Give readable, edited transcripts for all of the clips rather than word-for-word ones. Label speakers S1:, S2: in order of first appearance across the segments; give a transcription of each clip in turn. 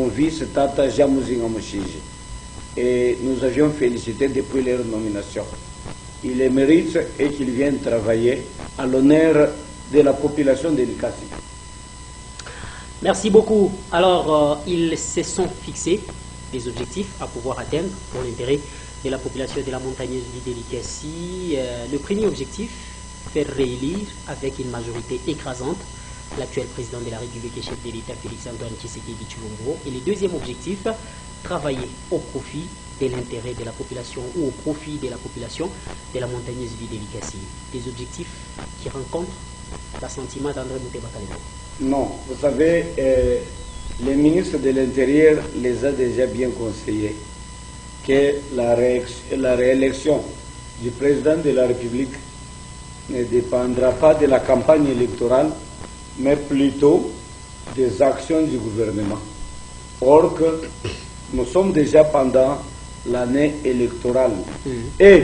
S1: son vice Tata Jamuzinga Moshiji. Et nous avions félicité depuis leur nomination. Il les mérite et qu'ils viennent travailler à l'honneur de la population de Likasi.
S2: Merci beaucoup. Alors, ils se sont fixés des objectifs à pouvoir atteindre pour l'intérêt de la population de la montagneuse ville de Likasi. Le premier objectif, faire réélire avec une majorité écrasante l'actuel président de la République et chef de l'État Félix-Antoine Tshisekedi Tshilombo. Et le deuxième objectif, travailler au profit de l'intérêt de la population ou au profit de la population de la montagneuse ville de Likasi. Des objectifs qui rencontrent l'assentiment d'André Mouteba Kalebo.
S1: Non, vous savez, le ministre de l'Intérieur les a déjà bien conseillés que la réélection du président de la République ne dépendra pas de la campagne électorale, mais plutôt des actions du gouvernement. Or que nous sommes déjà pendant l'année électorale. Et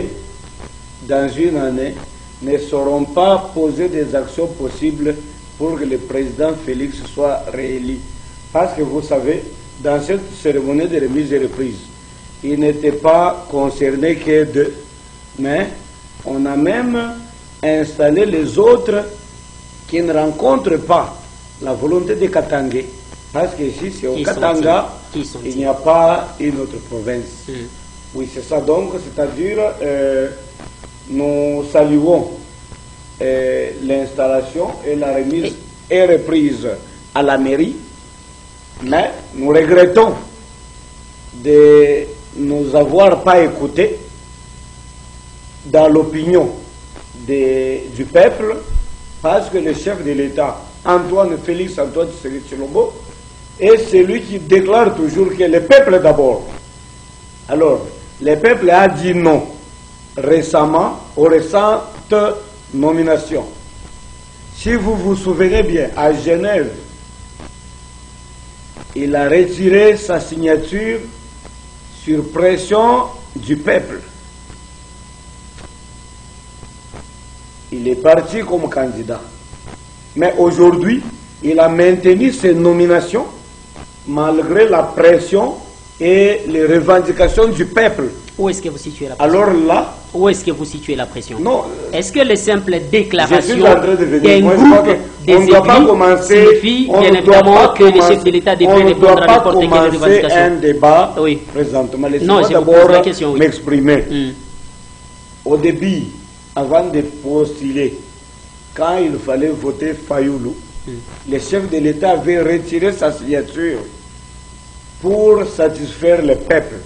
S1: dans une année, ne seront pas posées des actions possibles pour que le président Félix soit réélu. Parce que vous savez, dans cette cérémonie de remise et reprise, il n'était pas concerné que deux, mais on a même installé les autres qui ne rencontrent pas la volonté de Katangé. Parce que ici, c'est au Katanga, il n'y a pas une autre province. Oui, c'est ça. Donc, c'est-à-dire, nous saluons l'installation et la remise et reprise à la mairie, mais nous regrettons de nous avoir pas écoutés dans l'opinion du peuple, parce que le chef de l'État, Félix-Antoine Tshisekedi Tshilombo, est celui qui déclare toujours que le peuple d'abord. Alors, le peuple a dit non récemment aux récentes nominations. Si vous vous souvenez bien, à Genève, il a retiré sa signature sur pression du peuple. Il est parti comme candidat. Mais aujourd'hui, il a maintenu ses nominations malgré la pression et les revendications du peuple.
S2: Où est-ce que vous situez la pression?
S1: Alors là,
S2: où est-ce que vous situez la pression?
S1: Non.
S2: Est-ce que les simples déclarations
S1: d'un
S2: groupe des signifient bien évidemment que le chef de l'État devrait répondre à n'importe quelle revendication?
S1: Un débat présentement. Laissez-moi d'abord m'exprimer. Au début, avant de postuler, quand il fallait voter Fayoulou, le chef de l'État avait retiré sa signature pour satisfaire le peuple.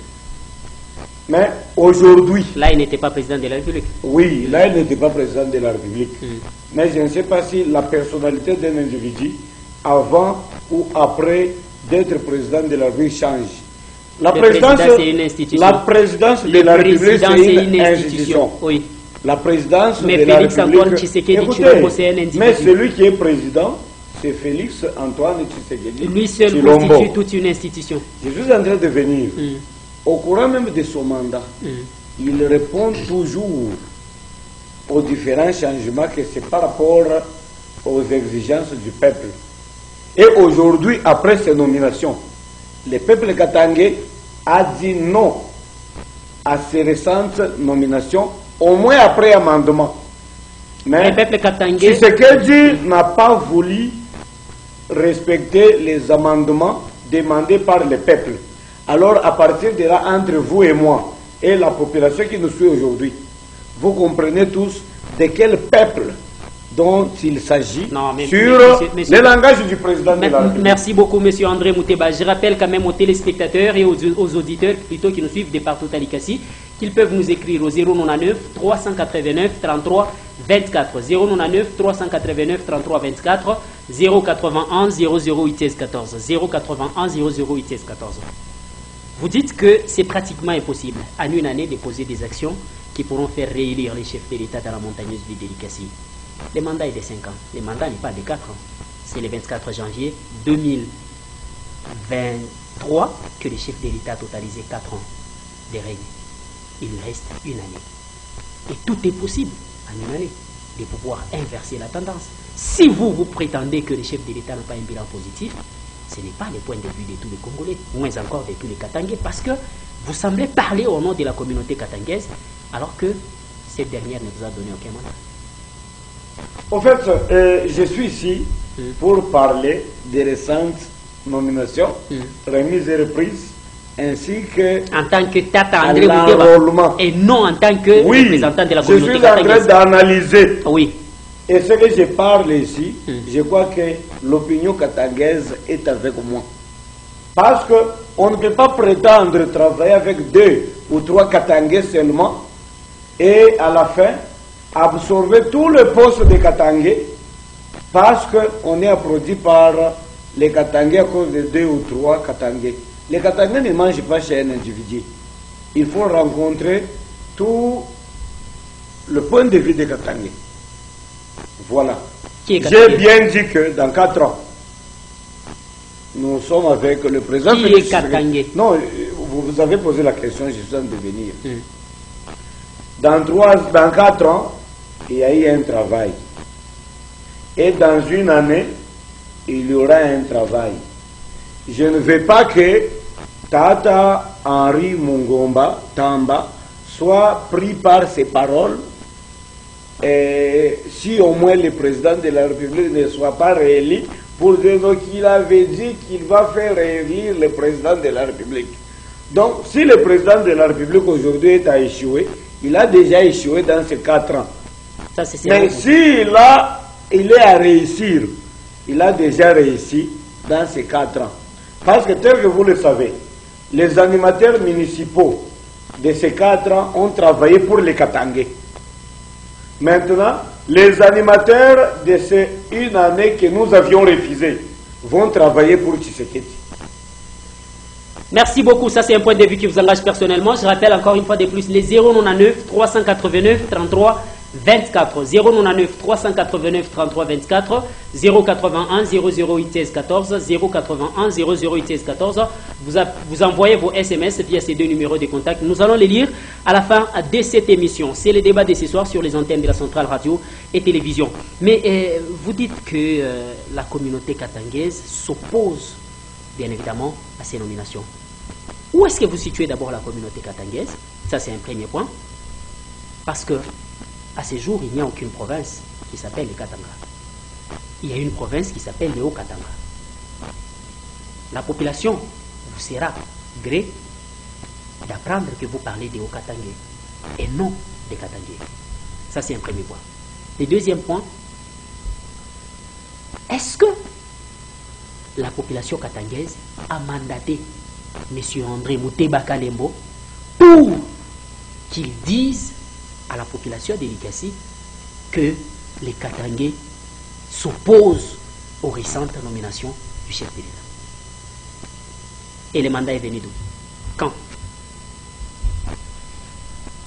S1: Mais aujourd'hui...
S2: Là, il n'était pas président de la République.
S1: Oui, là, il n'était pas président de la République. Mais je ne sais pas si la personnalité d'un individu, avant ou après d'être président de la République, change. La présidence, c'est une institution. La présidence de la République, c'est une institution.
S2: Oui.
S1: La présidence
S2: mais
S1: de la
S2: Félix
S1: République...
S2: Antoine Tshisekedi Tshilombo, c'est un individu.
S1: Mais celui qui est président, c'est Félix Antoine Tshisekedi.
S2: Lui seul constitue toute une institution.
S1: Je suis en train de venir. Au courant même de son mandat, il répond toujours aux différents changements que c'est par rapport aux exigences du peuple. Et aujourd'hui, après ces nominations, le peuple katangais a dit non à ces récentes nominations, au moins après amendement. Mais
S2: le peuple katangais...
S1: Tshisekedi n'a pas voulu respecter les amendements demandés par le peuple. Alors, à partir de là, entre vous et moi, et la population qui nous suit aujourd'hui, vous comprenez tous de quel peuple dont il s'agit sur le langage du président de la République.
S2: Merci beaucoup, M. André Mouteba. Je rappelle quand même aux téléspectateurs et aux auditeurs plutôt qui nous suivent de partout à Likasi qu'ils peuvent nous écrire au 099 389 33 24 099 389 33 24 081 00 14 081 00 14. Vous dites que c'est pratiquement impossible en une année de poser des actions qui pourront faire réélire les chefs de l'État dans la montagneuse ville de Likasi. Le mandat est de 5 ans. Le mandat n'est pas de 4 ans. C'est le 24 janvier 2023 que le chef de l'État a totalisé 4 ans de règne. Il reste une année. Et tout est possible en une année de pouvoir inverser la tendance. Si vous prétendez que le chef de l'État n'a pas un bilan positif, ce n'est pas le point de vue de tous les Congolais, moins encore de tous les Katangais, parce que vous semblez parler au nom de la communauté katangaise, alors que cette dernière ne vous a donné aucun mandat.
S1: En fait, je suis ici pour parler des récentes nominations, remises et reprises, ainsi que
S2: en tant que Tata André Mouteba, et non en tant que représentant de la communauté
S1: je
S2: katangaise.
S1: suis en train d'analyser.
S2: Oui.
S1: Et ce que je parle ici, je crois que l'opinion katangaise est avec moi. Parce qu'on ne peut pas prétendre travailler avec 2 ou 3 Katangais seulement et à la fin absorber tout le poste de Katangais parce qu'on est applaudi par les Katangais à cause de 2 ou 3 Katangais. Les Katangais ne mangent pas chez un individu. Il faut rencontrer tout le point de vue des Katangais. Voilà. J'ai bien dit que dans 4 ans, nous sommes avec le président.
S2: Qui est Katangais?
S1: Non, vous avez posé la question, je suis en train de venir. Dans 4 ans, il y a eu un travail. Et dans une année, il y aura un travail. Je ne veux pas que Tata Henri Mungomba Tamba soit pris par ses paroles. Et si au moins le président de la République ne soit pas réélu, pour dire qu'il avait dit qu'il va faire réélire le président de la République. Donc, si le président de la République aujourd'hui est à échouer, il a déjà échoué dans ces 4 ans.
S2: Ça,
S1: mais s'il il est à réussir, il a déjà réussi dans ces 4 ans. Parce que tel que vous le savez, les animateurs municipaux de ces 4 ans ont travaillé pour les Katangais. Maintenant, les animateurs de ces 1 année que nous avions refusé vont travailler pour Tshisekedi.
S2: Merci beaucoup, ça c'est un point de vue qui vous engage personnellement. Je rappelle encore une fois de plus les 099 389 33 24, 099 389 33 24, 081 008 16 14, 081 008 16 14. Vous envoyez vos SMS via ces 2 numéros de contact. Nous allons les lire à la fin de cette émission. C'est le débat de ce soir sur les antennes de la centrale radio et télévision. Mais vous dites que la communauté katangaise s'oppose bien évidemment à ces nominations. Où est-ce que vous situez d'abord la communauté katangaise? Ça c'est un premier point. Parce que à ce jour, il n'y a aucune province qui s'appelle le Katanga. Il y a une province qui s'appelle le Haut-Katanga. La population vous sera gré d'apprendre que vous parlez des Hauts-Katangais et non des Katangais. Ça, c'est un premier point. Le deuxième point, est-ce que la population katangaise a mandaté M. André Mouteba Kalembo pour qu'il dise à la population de l'Ikassi que les Katangais s'opposent aux récentes nominations du chef de l'État. Et le mandat est venu d'où? Quand?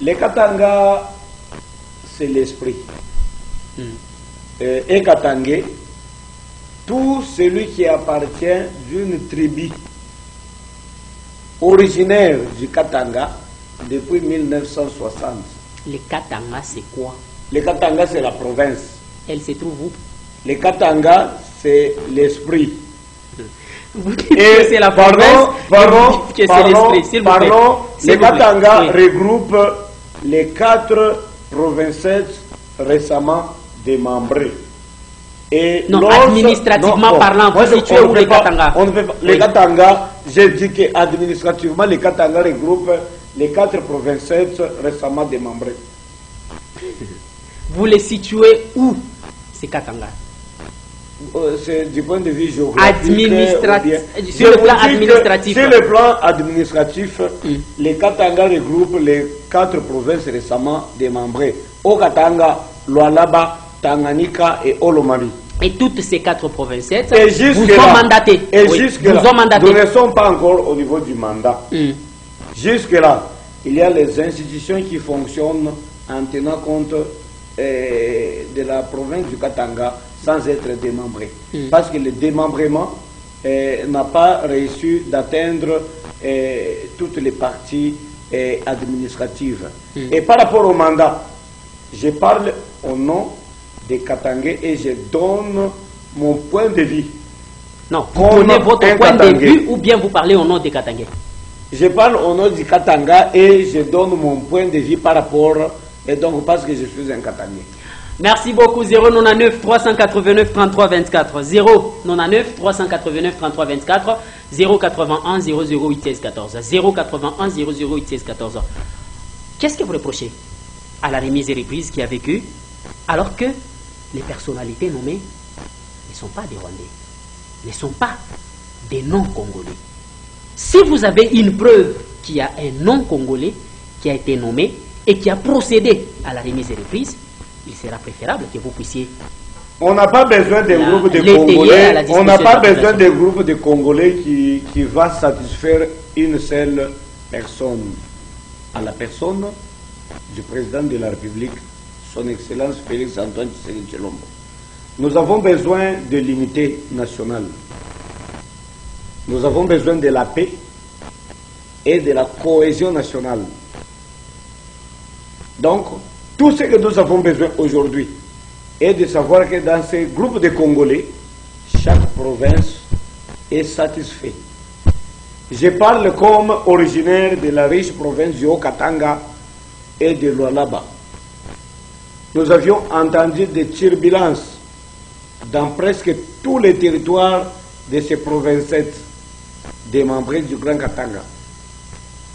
S1: Les Katanga, c'est l'esprit. Et Katangais, tout celui qui appartient d'une tribu originaire du Katanga depuis 1960.
S2: Les Katanga, c'est quoi?
S1: Les Katanga, c'est la province.
S2: Elle se trouve où?
S1: Les Katanga, c'est l'esprit.
S2: Vous dites que c'est la province, vous dites que c'est l'esprit.
S1: Les Katanga regroupent les 4 provinces récemment démembrées. Et
S2: non, administrativement parlant, vous situez où les Katanga?
S1: Les Katanga, j'ai dit qu'administrativement, les Katanga regroupent les 4 provinces récemment démembrées.
S2: Vous les situez où, ces Katanga?
S1: C'est du point de vue géographique.
S2: Sur le plan administratif.
S1: Sur le plan administratif, les Katanga regroupent les 4 provinces récemment démembrées. Au Katanga, Lualaba, Tanganyika et Olomami.
S2: Et toutes ces 4 provinces
S1: vous
S2: ont mandaté.
S1: Nous ne sommes pas encore au niveau du mandat. Jusque-là, il y a les institutions qui fonctionnent en tenant compte de la province du Katanga sans être démembré. Parce que le démembrement n'a pas réussi d'atteindre toutes les parties administratives. Et par rapport au mandat, je parle au nom des Katangais et je donne mon point de vue.
S2: Non, vous donnez votre point de vue ou bien vous parlez au nom des Katangais?
S1: Je parle au nom du Katanga et je donne mon point de vue par rapport, et donc parce que je suis un Katangais.
S2: Merci beaucoup. 099 389 33 24. 099 389 33 24. 081 008 16 14. 081 008 16 14. Qu'est-ce que vous reprochez à la remise et reprise qui a vécu alors que les personnalités nommées ne sont pas des Rwandais, ne sont pas des non-Congolais? Si vous avez une preuve qu'il y a un non-Congolais qui a été nommé et qui a procédé à la remise et reprise, il sera préférable que vous puissiez...
S1: On n'a pas besoin d'un groupe de Congolais, on n'a pas besoin d'un groupe de Congolais qui va satisfaire une seule personne. À la personne du président de la République, son Excellence Félix Antoine Tshisekedi Tshilombo. Nous avons besoin de l'unité nationale. Nous avons besoin de la paix et de la cohésion nationale. Donc, tout ce que nous avons besoin aujourd'hui est de savoir que dans ces groupes de Congolais, chaque province est satisfaite. Je parle comme originaire de la riche province du Haut-Katanga et de Lualaba. Nous avions entendu des turbulences dans presque tous les territoires de ces provinces des membres du Grand Katanga.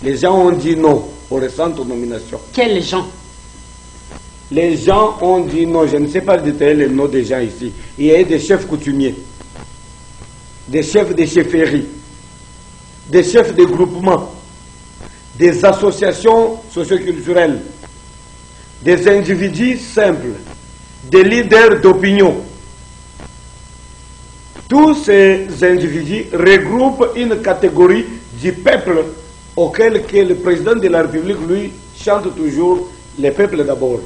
S1: Les gens ont dit non aux récentes nominations.
S2: Quels gens?
S1: Les gens ont dit non, je ne sais pas détailler les noms des gens ici. Il y a des chefs coutumiers, des chefs de chefferie, des chefs de groupement, des associations socioculturelles, des individus simples, des leaders d'opinion. Tous ces individus regroupent une catégorie du peuple auquel que le président de la République, lui, chante toujours le peuple d'abord.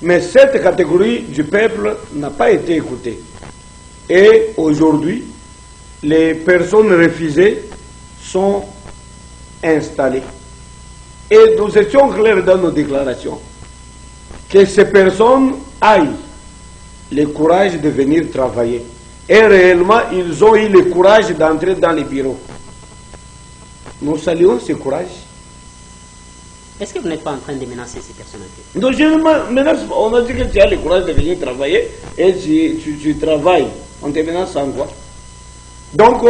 S1: Mais cette catégorie du peuple n'a pas été écoutée. Et aujourd'hui, les personnes refusées sont installées. Et nous étions clairs dans nos déclarations que ces personnes aient le courage de venir travailler. Et réellement, ils ont eu le courage d'entrer dans les bureaux. Nous saluons ce courage.
S2: Est-ce que vous n'êtes pas en train de menacer ces personnalités?
S1: Donc, je ne menace pas. On a dit que tu as le courage de venir travailler et tu travailles. On te menace en quoi? Donc,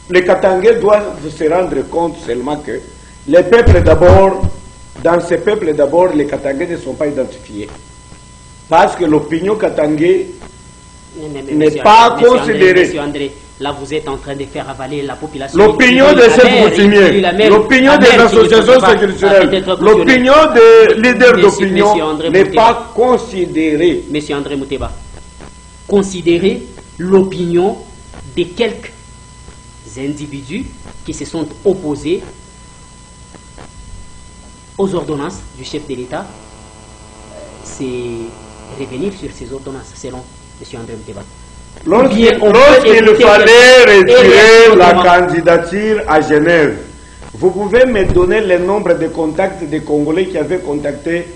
S1: les Katangais doivent se rendre compte seulement que les peuples d'abord, dans ces peuples d'abord, les Katangais ne sont pas identifiés. Parce que l'opinion katangais n'est pas considérée.
S2: Monsieur André, là vous êtes en train de faire avaler la population.
S1: L'opinion des chefs coutumiers, l'opinion des associations culturelles, l'opinion des leaders d'opinion n'est pas considérée.
S2: Monsieur André Mouteba, considérez l'opinion de quelques individus qui se sont opposés aux ordonnances du chef de l'État. C'est revenir sur ces ordonnances selon M. André Mouteba.
S1: Lorsqu'il fallait retirer la candidature à Genève, vous pouvez me donner le nombre de contacts des Congolais qui avaient contacté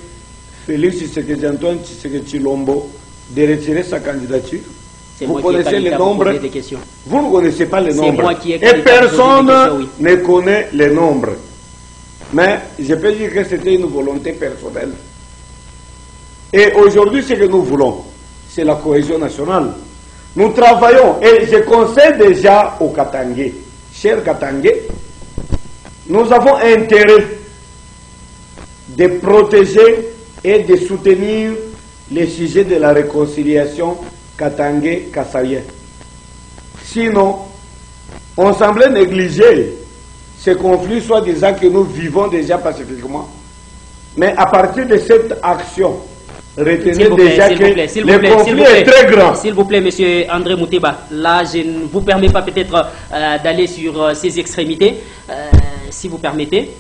S1: Félix Tshisekedi Antoine Tshisekedi Tshilombo de retirer sa candidature? Vous connaissez les nombres? Vous ne connaissez pas les nombres. Et personne ne connaît les nombres. Mais je peux dire que c'était une volonté personnelle. Et aujourd'hui, ce que nous voulons, c'est la cohésion nationale. Nous travaillons, et je conseille déjà aux Katangais, chers Katangais, nous avons intérêt de protéger et de soutenir les sujets de la réconciliation Katangais-Kassaïen. Sinon, on semblait négliger ce conflit, soit disant que nous vivons déjà pacifiquement. Mais à partir de cette action, retenez déjà que le conflit est très grand.
S2: S'il vous plaît, monsieur André Mouteba, là je ne vous permets pas peut-être d'aller sur ces extrémités. Si vous permettez,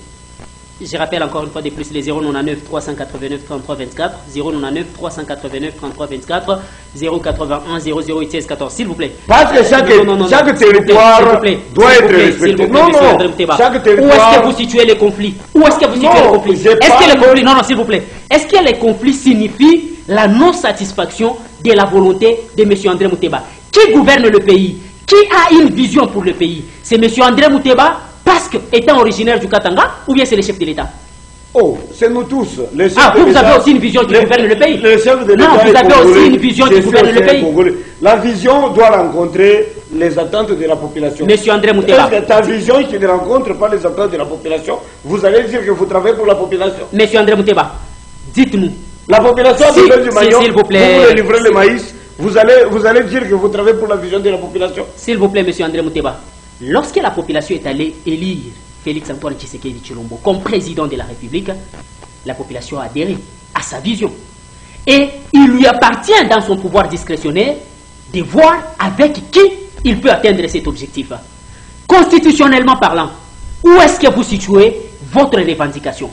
S2: je rappelle encore une fois de plus les 099 389 33 24, 099 389 33 24, 081 008 16 14, s'il vous plaît.
S1: Parce que chaque territoire doit être respecté.
S2: Non, chaque territoire. Où est-ce que vous situez les conflits? Où est-ce que vous situez les conflits? Est-ce que les conflits, non, s'il vous plaît. Est-ce que les conflits signifient la non-satisfaction de la volonté de M. André Mouteba? Qui gouverne le pays? Qui a une vision pour le pays? C'est M. André Mouteba, parce qu'étant originaire du Katanga, ou bien c'est le chef de l'État?
S1: Oh, c'est nous tous.
S2: Vous avez aussi une vision qui gouverne le pays?
S1: Le chef de l'État.
S2: Non, vous avez aussi une vision qui gouverne le pays.
S1: La vision doit rencontrer les attentes de la population.
S2: Monsieur André Mouteba.
S1: Est-ce que ta vision qui ne rencontre pas les attentes de la population, vous allez dire que vous travaillez pour la population?
S2: Monsieur André Mouteba, dites-nous.
S1: La population a besoin du maillot.
S2: S'il vous plaît.
S1: Vous voulez livrer le maïs, vous allez dire que vous travaillez pour la vision de la population.
S2: S'il vous plaît, monsieur André Mouteba. Lorsque la population est allée élire Félix Antoine Tshisekedi Tshilombo comme président de la République, la population a adhéré à sa vision. Et il lui appartient dans son pouvoir discrétionnaire de voir avec qui il peut atteindre cet objectif. Constitutionnellement parlant, où est-ce que vous situez votre revendication?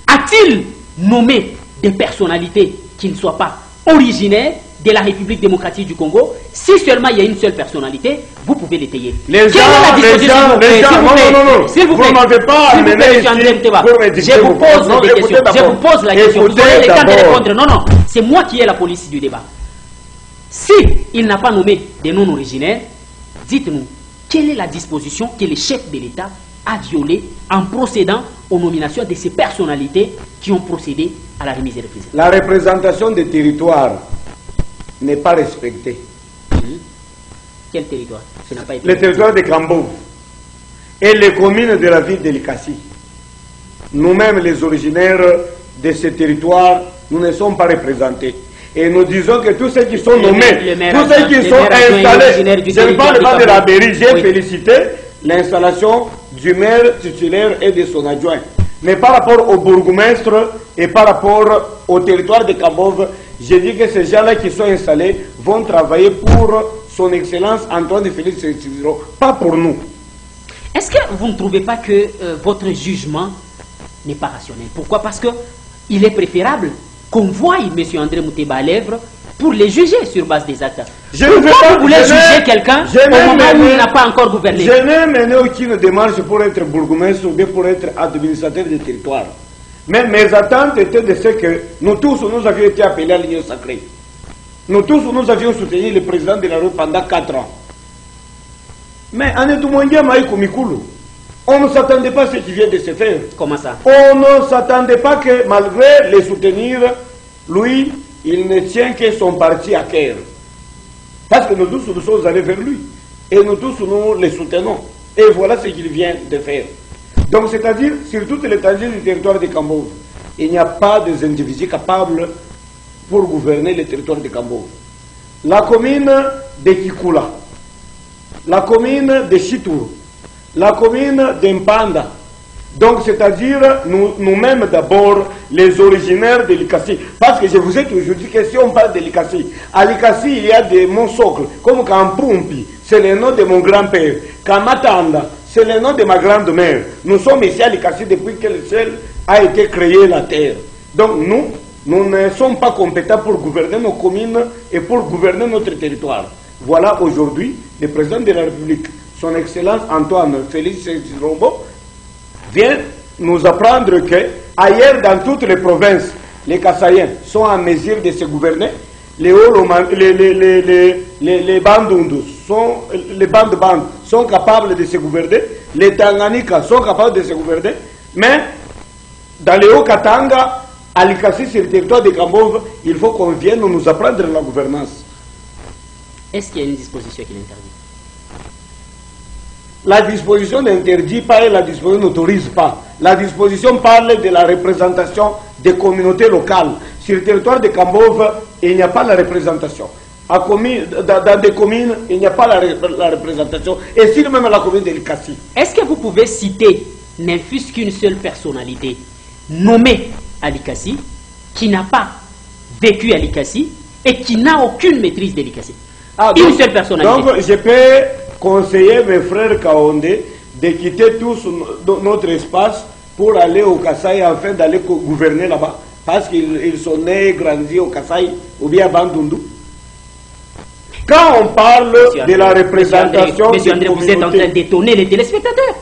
S2: A-t-il nommé des personnalités qui ne soient pas originaires de la République démocratique du Congo? Si seulement il y a une seule personnalité, vous pouvez l'étayer.
S1: Les gens, non,
S2: s'il vous plaît,
S1: vous ne m'avez pas amené ici pour me
S2: je vous pose des questions. Je vous pose la question. Vous aurez le temps de répondre. Non, non, c'est moi qui ai la police du débat. Si il n'a pas nommé des non-originaires, dites-nous, quelle est la disposition que le chef de l'État a violée en procédant aux nominations de ces personnalités qui ont procédé à la remise des représentants?
S1: La représentation des territoires n'est pas respectée.
S2: Quel territoire?
S1: Le territoire de Kambou et les communes de la ville de Likasi. Nous-mêmes, les originaires de ces territoires, nous ne sommes pas représentés. Et nous disons que tous ceux qui sont nommés, tous ceux qui sont installés, je ne parle pas de la mairie, j'ai félicité l'installation du maire titulaire et de son adjoint. Mais par rapport au bourgmestre et par rapport au territoire de Kambov, je dis que ces gens-là qui sont installés vont travailler pour son Excellence Antoine Félix Tshisekedi, pas pour nous.
S2: Est-ce que vous ne trouvez pas que votre jugement n'est pas rationnel? Pourquoi? Parce qu'il est préférable qu'on voie M. André Mouteba à l'œuvre pour les juger sur base des actes. Pourquoi vous voulez juger quelqu'un au moment où il n'a pas encore gouverné?
S1: Je n'ai mené aucune démarche pour être bourgmestre ou bien pour être administrateur du territoire. Mais mes attentes étaient de ce que nous tous, nous avions été appelés à l'Union sacrée. Nous tous, nous avions soutenu le président de la République pendant 4 ans. Mais on ne s'attendait pas à ce qui vient de se faire.
S2: Comment ça?
S1: On ne s'attendait pas que malgré les soutenir, lui, il ne tient que son parti à cœur. Parce que nous tous, nous sommes allés vers lui. Et nous tous, nous les soutenons. Et voilà ce qu'il vient de faire. Donc, c'est-à-dire, sur toute l'étendue du territoire de Kambov, il n'y a pas des individus capables pour gouverner le territoire de Kambov. La commune de Kikula, la commune de Chitour, la commune d'Empanda. Donc, c'est-à-dire, nous-mêmes d'abord, les originaires de Likasi. Parce que je vous ai toujours dit que si on parle de Likasi, à Likasi, il y a des mon socle, comme Kampumpi, c'est le nom de mon grand-père. Kamatanda, c'est le nom de ma grand-mère. Nous sommes ici à Likasi depuis que le ciel a été créé la terre. Donc, nous ne sommes pas compétents pour gouverner nos communes et pour gouverner notre territoire. Voilà aujourd'hui le président de la République, son Excellence Antoine Félix Tshisekedi vient nous apprendre que ailleurs dans toutes les provinces, les Kassaïens sont en mesure de se gouverner, les Bandundus, les bandes sont capables de se gouverner, les Tanganyika sont capables de se gouverner, mais dans les Hauts-Katanga, à Likasi, sur le territoire de Kambov, il faut qu'on vienne nous apprendre la gouvernance.
S2: Est-ce qu'il y a une disposition qui l'interdit?
S1: La disposition n'interdit pas et la disposition n'autorise pas. La disposition parle de la représentation des communautés locales. Sur le territoire de Kambov, il n'y a pas la représentation. Dans des communes, il n'y a pas la représentation. Et si même la commune de Likasi.
S2: Est-ce que vous pouvez citer, ne fût-ce qu'une seule personnalité nommée à Likasi, qui n'a pas vécu à Likasi et qui n'a aucune maîtrise de Likasi? Une seule personnalité.
S1: Donc, je peux conseiller mes frères Kaondé de quitter tous notre espace pour aller au Kasaï afin d'aller gouverner là-bas. Parce qu'ils sont nés, grandis au Kasaï ou bien à Bandundu. Quand on parle de la représentation
S2: Monsieur André, vous êtes en train d'étonner les téléspectateurs.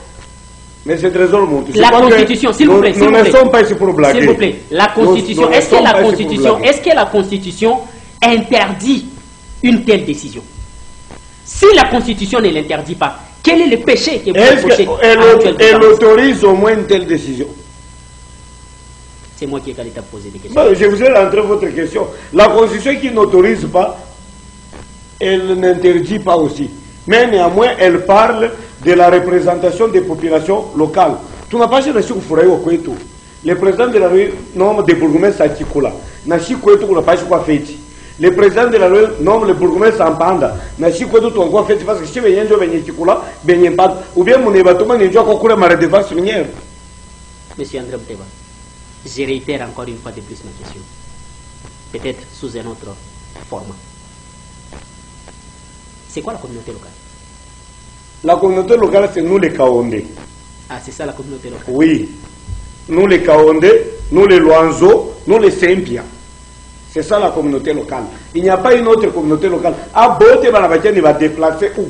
S1: Mais c'est trésor mon
S2: La Constitution, s'il vous plaît.
S1: Nous ne sommes pas ici pour blaguer.
S2: S'il vous plaît, la Constitution, est-ce que la Constitution interdit une telle décision? Si la Constitution ne l'interdit pas, quel est le péché qui est reproché
S1: elle autorise au moins une telle décision?
S2: C'est moi qui ai qu'à l'état poser des questions.
S1: Je vous ai rentré votre question. La Constitution qui n'autorise pas, elle n'interdit pas aussi. Mais néanmoins, elle parle de la représentation des populations locales. Tu n'as pas reçu au Fouraï au Kouetou. Le président de la rue, non, de bourgmestre à Kikoula. Nashi Kouetou, on n'a pas quoi fait. Le président de la rue, non, le bourgmestre à Panda. Nashi Kouetou, on a quoi fait parce que si vous avez Kikoula, ou bien mon ébattement n'est pas encore ma redevance minière.
S2: Monsieur André Mouteba, je réitère encore une fois de plus ma question. Peut-être sous un autre format. C'est quoi la communauté locale?
S1: La communauté locale, c'est nous les Kaondé.
S2: Ah, c'est ça la communauté locale?
S1: Oui. Nous les Kaondé, nous les Loanzo, nous les Sempia. C'est ça la communauté locale. Il n'y a pas une autre communauté locale. Ah, Bote Balabatian, il va déplacer où?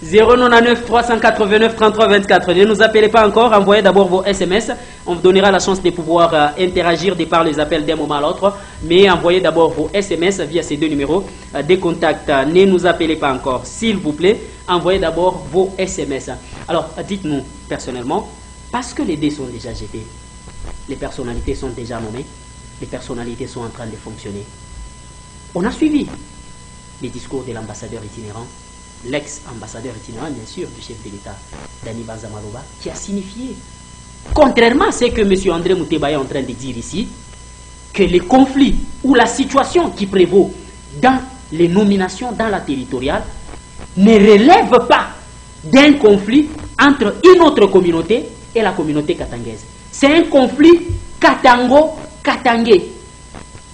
S2: 099 389 33 24. Ne nous appelez pas encore, envoyez d'abord vos SMS. On vous donnera la chance de pouvoir interagir de par les appels d'un moment à l'autre. Mais envoyez d'abord vos SMS via ces deux numéros des contacts. Ne nous appelez pas encore, s'il vous plaît. Envoyez d'abord vos SMS. Alors, dites-nous personnellement, parce que les dés sont déjà jetés, les personnalités sont déjà nommées, les personnalités sont en train de fonctionner. On a suivi les discours de l'ambassadeur itinérant, l'ex-ambassadeur itinérant, bien sûr, du chef de l'État, Dani Banza Maloba, qui a signifié, contrairement à ce que M. André Mouteba est en train de dire ici, que les conflits ou la situation qui prévaut dans les nominations dans la territoriale ne relève pas d'un conflit entre une autre communauté et la communauté katangaise. C'est un conflit katango-katangais.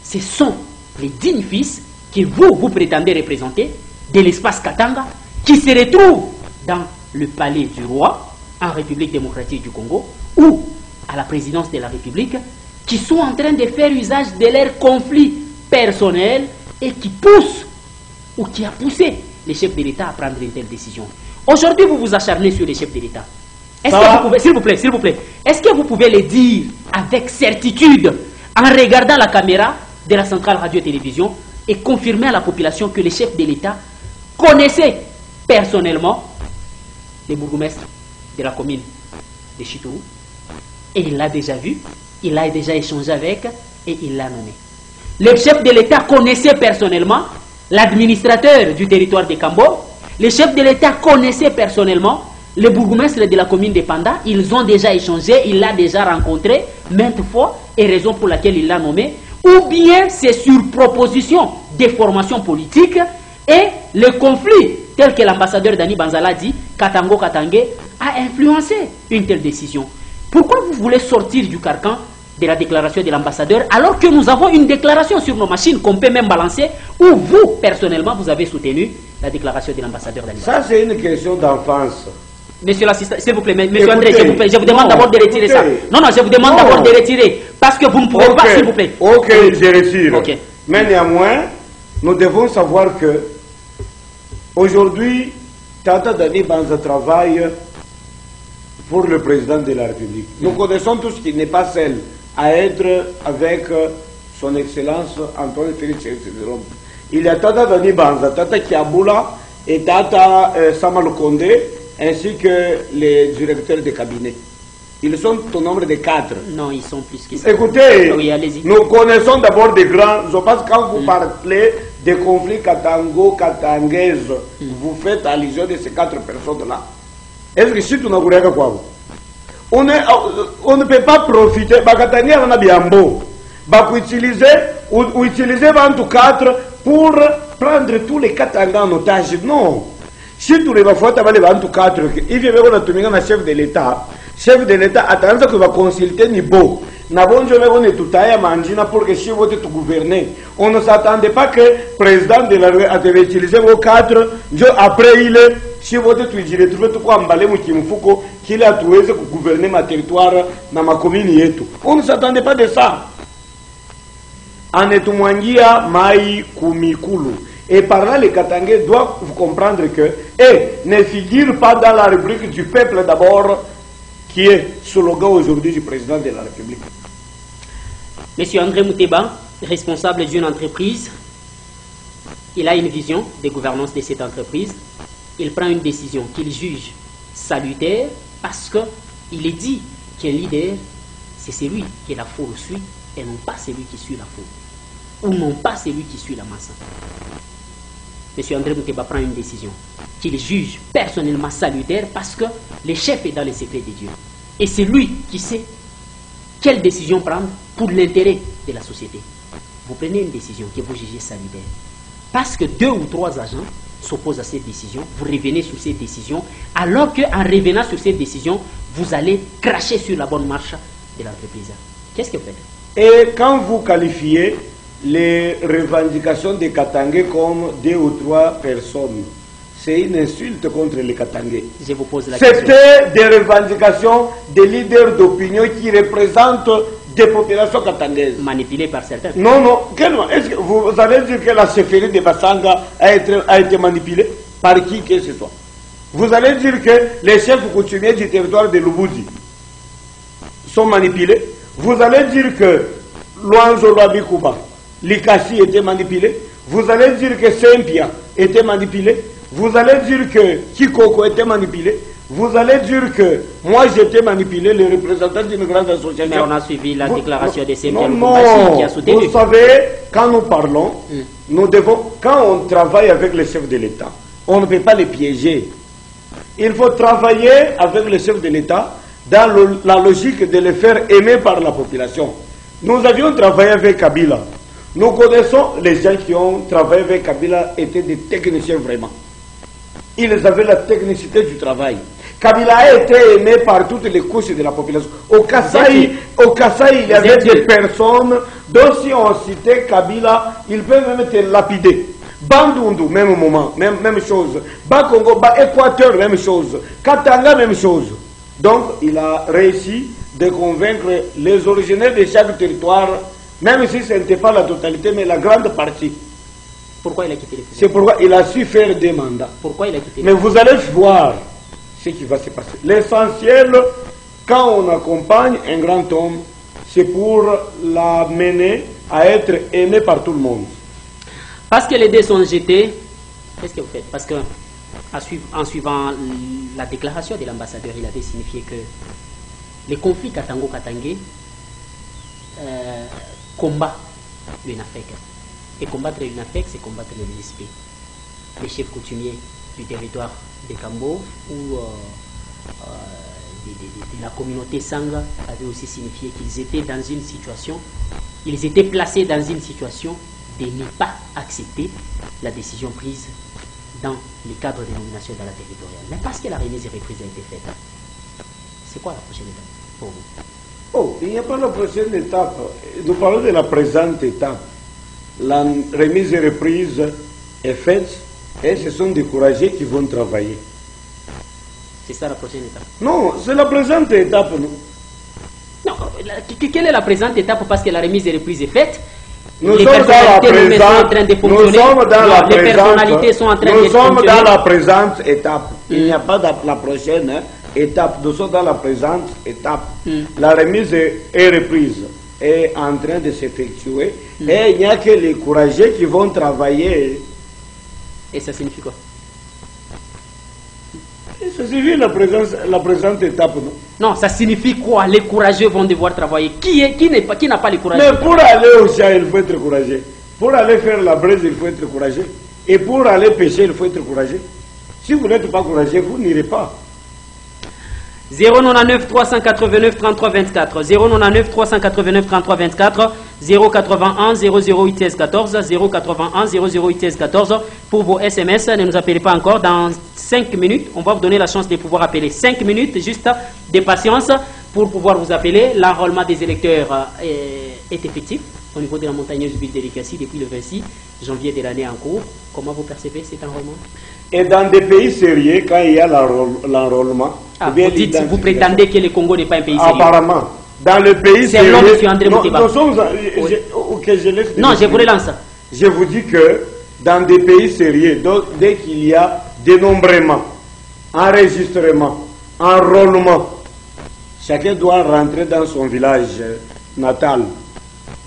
S2: Ce sont les dignes fils que vous prétendez représenter de l'espace Katanga, qui se retrouvent dans le palais du roi, en République démocratique du Congo, ou à la présidence de la République, qui sont en train de faire usage de leurs conflits personnels et qui poussent, ou qui a poussé les chefs de l'État à prendre une telle décision. Aujourd'hui, vous vous acharnez sur les chefs de l'État. Est-ce que vous pouvez, s'il vous plaît, est-ce que vous pouvez le dire avec certitude, en regardant la caméra de la centrale radio-télévision, et confirmer à la population que les chefs de l'État connaissaient personnellement les bourgmestres de la commune de Chitourou, et il l'a déjà vu, il l'a déjà échangé avec, et il l'a nommé. Les chefs de l'État connaissaient personnellement l'administrateur du territoire de Kambo, les chefs de l'État connaissaient personnellement le bourgmestre de la commune de Panda, ils ont déjà échangé, il l'a déjà rencontré maintes fois, et raison pour laquelle il l'a nommé, ou bien c'est sur proposition des formations politiques et le conflit, tel que l'ambassadeur Dani Banzala dit, Katango-Katangé, a influencé une telle décision. Pourquoi vous voulez sortir du carcan de la déclaration de l'ambassadeur alors que nous avons une déclaration sur nos machines qu'on peut même balancer où vous, personnellement, vous avez soutenu la déclaration de l'ambassadeur Dani Banzala?
S1: Ça, c'est une question d'enfance.
S2: Monsieur l'assistant, s'il vous plaît, monsieur André, s'il vous plaît, je vous demande d'abord de retirer ça. Non, je vous demande d'abord de retirer. Parce que vous ne pouvez pas, s'il vous plaît.
S1: Ok, je retire.
S2: Okay.
S1: Mais néanmoins, nous devons savoir que aujourd'hui, Tata Dani Banza travaille pour le président de la République. Nous connaissons tous qu'il n'est pas seul à être avec son Excellence Antoine Félix Tshisekedi. Il y a Tata Dani Banza, Tata Kiaboula et Tata Samal Kondé, ainsi que les directeurs de cabinet. Ils sont au nombre de 4.
S2: Non, ils sont plus que ça.
S1: Écoutez,
S2: oui, allez-y.
S1: Nous connaissons d'abord des grands. Je pense que quand vous parlez des conflits katango-katangaises, vous faites allusion de ces 4 personnes-là. Est-ce que si tu n'as pas quoi, on ne peut pas profiter. Bakatania on a bien beau. Utiliser 24 pour prendre tous les Katanga en otage. Non. Si tu les vas faire, tu vas les 24. Il vient de la chef de l'État. Chef de l'État a tendance à consulter Nibo. Pour que si vous êtes gouverné, on ne s'attendait pas que le président de la République ait utilisé vos 4. Après, il est, si vous êtes utilisé, vous êtes embalé, qu'il a trouvé que gouverner ma territoire dans ma commune. On ne s'attendait pas de ça. Anetumwangia Mai Kumikulu. Et par là, les Katangais doivent comprendre que, ne figure pas dans la rubrique du peuple d'abord, qui est slogan aujourd'hui du président de la République.
S2: Monsieur André Mouteba, responsable d'une entreprise il a une vision de gouvernance de cette entreprise. Il prend une décision qu'il juge salutaire parce qu'il est dit qu'un leader, c'est celui que la foule suit et non pas celui qui suit la foule. Ou non pas celui qui suit la masse. M. André Mouteba prend une décision qu'il juge personnellement salutaire parce que le chef est dans les secrets de Dieu. Et c'est lui qui sait quelle décision prendre pour l'intérêt de la société. Vous prenez une décision que vous jugez salutaire. Parce que 2 ou 3 agents s'opposent à cette décision, vous revenez sur cette décision, alors qu'en revenant sur cette décision, vous allez cracher sur la bonne marche de l'entreprise. Qu'est-ce que vous faites?
S1: Et quand vous qualifiez les revendications des Katangais comme 2 ou 3 personnes, c'est une insulte contre les Katangais.
S2: Je vous pose la question.
S1: C'était des revendications des leaders d'opinion qui représentent des populations katangaises.
S2: Manipulées par certains.
S1: Non, non. Est-ce que vous allez dire que la chefferie de Bassanga a été manipulée par qui que ce soit? Vous allez dire que les chefs coutumiers du territoire de Lubudi sont manipulés? Vous allez dire que Luanzo Lwabikuba, Likasi était manipulé? Vous allez dire que Sempia était manipulé? Vous allez dire que Kikoko était manipulé? Vous allez dire que moi j'étais manipulé, les représentants d'une grande association.
S2: Mais on a suivi la déclaration de Sempia
S1: qui
S2: a soutenu.
S1: Vous savez, quand nous parlons, nous devons, quand on travaille avec les chefs de l'État, on ne peut pas les piéger. Il faut travailler avec les chefs de l'État dans la logique de les faire aimer par la population. Nous avions travaillé avec Kabila. Nous connaissons les gens qui ont travaillé avec Kabila étaient des techniciens vraiment. Ils avaient la technicité du travail. Kabila a été aimé par toutes les couches de la population. Au Kasaï, il y avait des personnes dont si on citait Kabila, ils peuvent même te lapider. Bandundu, même moment, même chose. Bakongo, Équateur, même chose. Katanga, même chose. Donc, il a réussi de convaincre les originaires de chaque territoire, même si ce n'était pas la totalité, mais la grande partie.
S2: Pourquoi il a quitté les pouvoirs?
S1: C'est pourquoi il a su faire des mandats.
S2: Pourquoi il a quitté?
S1: Mais vous allez voir ce qui va se passer. L'essentiel, quand on accompagne un grand homme, c'est pour l'amener à être aimé par tout le monde.
S2: Parce que les dés sont jetés, qu'est-ce que vous faites? Parce que en suivant la déclaration de l'ambassadeur, il avait signifié que les conflits katango-katangais combattent l'UNAFEC. Et combattre l'UNAFEC, c'est combattre le MNSP. Les chefs coutumiers du territoire de Kambo ou de la communauté Sanga avaient aussi signifié qu'ils étaient dans une situation, ils étaient placés dans une situation de ne pas accepter la décision prise dans le cadre des nominations dans la territoriale. Mais parce que la remise et reprise a été faite, c'est quoi la prochaine étape pour vous?
S1: Oh, il n'y a pas la prochaine étape. Nous parlons de la présente étape. La remise et reprise est faite et ce sont des courageux qui vont travailler.
S2: C'est ça la prochaine étape?
S1: Non, c'est la présente étape.
S2: Non, quelle est la présente étape? Parce que la remise et reprise est faite.
S1: Nous sommes dans la présente étape. Il n'y a pas la prochaine étape. Nous sommes dans la présente étape. La remise et reprise est en train de s'effectuer. Et il n'y a que les courageux qui vont travailler.
S2: Et ça signifie quoi?
S1: Et ça signifie la présente étape, non?
S2: Non, ça signifie quoi? Les courageux vont devoir travailler. Qui n'a pas les courageux?
S1: Mais pour aller au champ, il faut être courageux. Pour aller faire la braise, il faut être courageux. Et pour aller pêcher, il faut être courageux. Si vous n'êtes pas courageux, vous n'irez pas.
S2: 099 389 33 24, 099 389 33 24, 081 00 16 14, 081 00 16 14 pour vos SMS. Ne nous appelez pas encore. Dans 5 minutes, on va vous donner la chance de pouvoir appeler. 5 minutes juste de patience pour pouvoir vous appeler. L'enrôlement des électeurs est effectif au niveau de la montagneuse ville de Likasi depuis le 26 janvier de l'année en cours. Comment vous percevez cet enrôlement?
S1: Et dans des pays sérieux, quand il y a l'enrôlement,
S2: vous prétendez que le Congo n'est pas un pays sérieux?
S1: Apparemment. Dans le pays
S2: sérieux... C'est M. André Mouteba.
S1: Non,
S2: je vous relance.
S1: Je vous dis que dans des pays sérieux, dès qu'il y a dénombrement, enregistrement, enrôlement, chacun doit rentrer dans son village natal.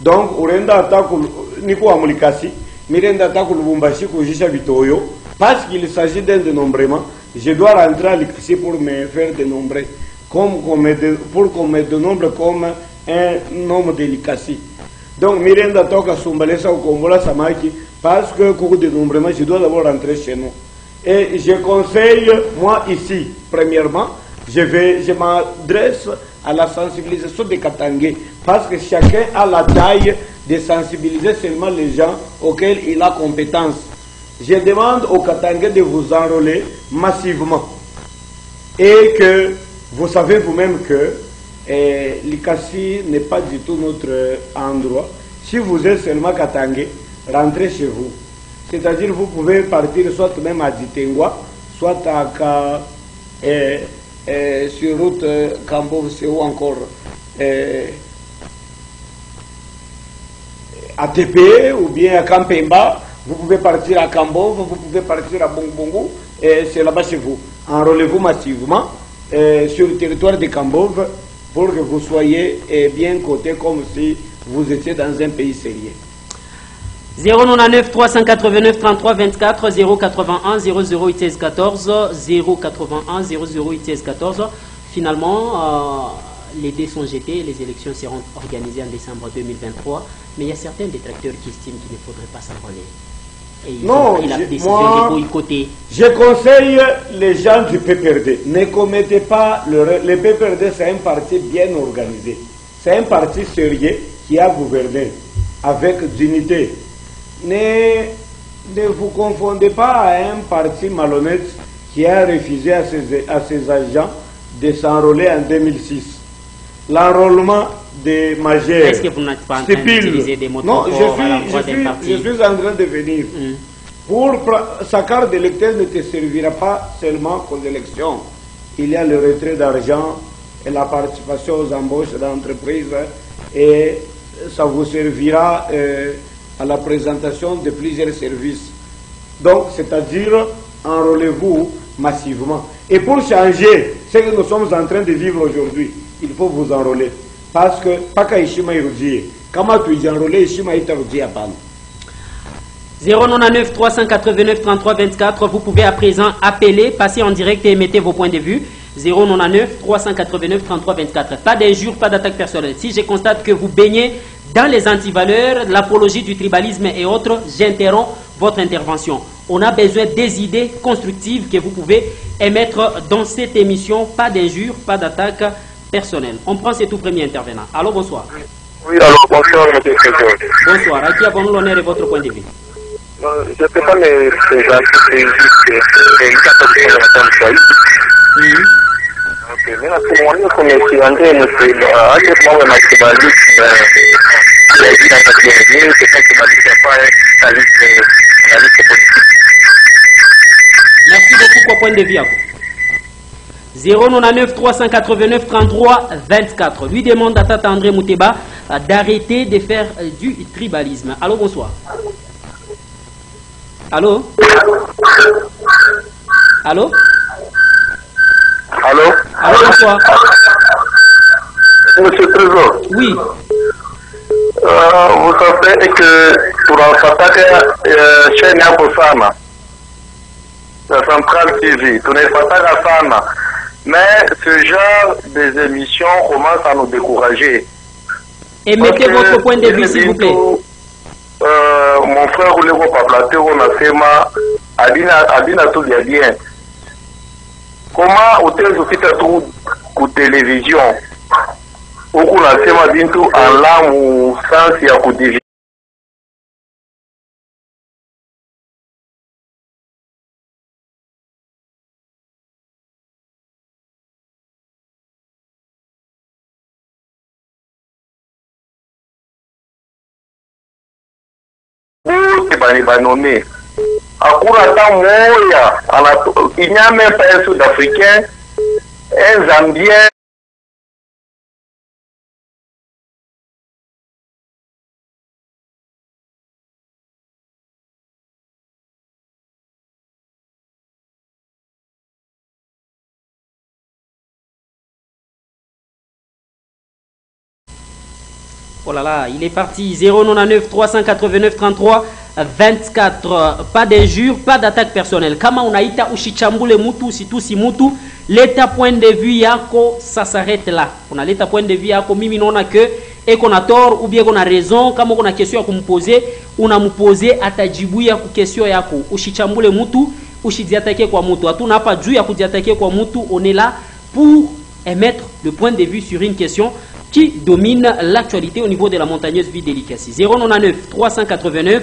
S1: Donc, Urenda Ataku, Nico Amulikasi, Mirenda Taku Lubumbashi Kujisha Vitoyo, parce qu'il s'agit d'un dénombrement, je dois rentrer à l'ICASI pour me faire dénombrer, pour qu'on me dénombre comme un nombre de l'ICASI. Donc Mirenda Toka Sumbalesa ou Kombola Samaki, parce que pour le dénombrement, je dois d'abord rentrer chez nous. Et je conseille, moi ici, premièrement, je m'adresse à la sensibilisation des Katangais, parce que chacun a la taille de sensibiliser seulement les gens auxquels il a compétence. Je demande aux Katangais de vous enrôler massivement. Et que vous savez vous-même que l'ICASI n'est pas du tout notre endroit. Si vous êtes seulement Katangais, rentrez chez vous. C'est-à-dire vous pouvez partir soit même à Ditengwa, soit à sur route Kambo, ou encore à TP ou bien à Kampemba. Vous pouvez partir à Kambo, vous pouvez partir à Bongbongo, et c'est là-bas chez vous. Enrôlez-vous massivement sur le territoire de Kambo pour que vous soyez bien cotés comme si vous étiez dans un pays sérieux.
S2: 099 389 33 24 081 00 14 081 00 14. Finalement, les dés sont jetés, les élections seront organisées en décembre 2023, mais il y a certains détracteurs qui estiment qu'il ne faudrait pas s'enrôler. Et ils ont pris la décision de boycotter.
S1: Je conseille les gens du PPRD, ne commettez pas le PPRD, c'est un parti bien organisé, c'est un parti sérieux qui a gouverné avec dignité. Ne vous confondez pas à un parti malhonnête qui a refusé à ses agents de s'enrôler en 2006. L'enrôlement des majeurs.
S2: Est-ce que vous n'êtes pas en train d'utiliser des mots
S1: non,
S2: je
S1: suis en train de venir. Pour sa carte d'électeur ne te servira pas seulement aux élections. Il y a le retrait d'argent et la participation aux embauches d'entreprises et ça vous servira à la présentation de plusieurs services. Donc, c'est-à-dire, enrôlez-vous massivement. Et pour changer ce que nous sommes en train de vivre aujourd'hui, il faut vous enrôler. Parce que, Paka Ishima Irudie, comment tu es enrôlé, Ishima Itarudie à Pan.
S2: 099 389 33 24, vous pouvez à présent appeler, passer en direct et émettez vos points de vue. 099 389 33 24. Pas d'injures, pas d'attaque personnelle. Si je constate que vous baignez dans les antivaleurs, l'apologie du tribalisme et autres, j'interromps votre intervention. On a besoin des idées constructives que vous pouvez émettre dans cette émission. Pas d'injures, pas d'attaque personnelle. On prend ces tout premiers intervenants. Allô, bonsoir.
S3: Oui, alors bonsoir, M. le Président.
S2: Bonsoir. À qui avons-nous l'honneur et votre point de vue?
S3: Je ne peux pas me présenter, c'est juste une catégorie de choix. Ok, mais là, pour moi, comme je suis en train de me faire, à ce moment, ma tribalisme, il a dit dans sa bienvenue, c'est pas tribalisme, c'est pas la liste politique.
S2: Merci beaucoup pour point de vue. 099 389 33 24. Lui demande à Tata André Mouteba d'arrêter de faire du tribalisme. Allô, bonsoir. Allô? Allô?
S3: Allô?
S2: Allô, bonsoir.
S3: Monsieur le Président.
S2: Oui.
S3: Vous savez que pour attaquer chez Niabosama, la centrale TV, tu n'es pas à Sana. Mais ce genre des émissions commence à nous décourager.
S2: Émettez votre point de vue, s'il vous plaît.
S3: Mon frère Oulego Paplate, on a fait Adina tout bien. Comment hôtel de tout pour télévision? Ou qu'on a fait bintu en l'âme ou sens ya ku division. Va nommer. Akura Tamoya, il n'y a même pas un Sud-Africain, un Zambien.
S2: Oh là là, il est parti. 099 389 33 24. Pas d'injures, pas d'attaque personnelle. Kama unaita ushichambule mutu, situsi mutu, leta point de vue yako, ça s'arrête là. On a leta point de vue yako, mimi nona que et qu'on a tort ou bien qu'on a raison, kama qu'on a question à kumposer, on a muposer atajibu ya ku question yako. Ushichambule mutu, ushidiatake kwa mutu. Atuna hapa juu ya kudiatake kwa mutu, on est là pour émettre le point de vue sur une question qui domine l'actualité au niveau de la montagneuse vie d'Elikassi. 099 389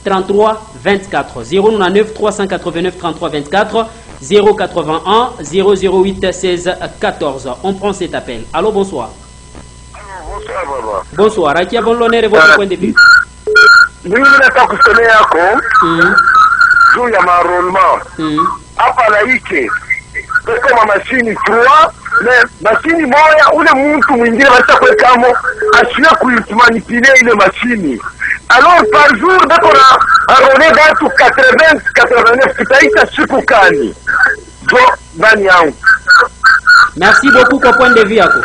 S2: 33 24 099 389 33 24 081 008 16 14. On prend cet appel. Allô, bonsoir.
S3: Bonsoir, baba.
S2: Bonsoir. À qui avons l'honneur et votre point de vue?
S3: Mimi nataka kusema yako juu ya maenrôlement hapa laike kama mashini 3 mashini moja, ule mtu mwingine bata kwekamo asiye kumanipule ile mashini. Alors par jour dako na arone watu 89 tutaita siku kani jo ndani yangu.
S2: Merci beaucoup pour point de vue yako.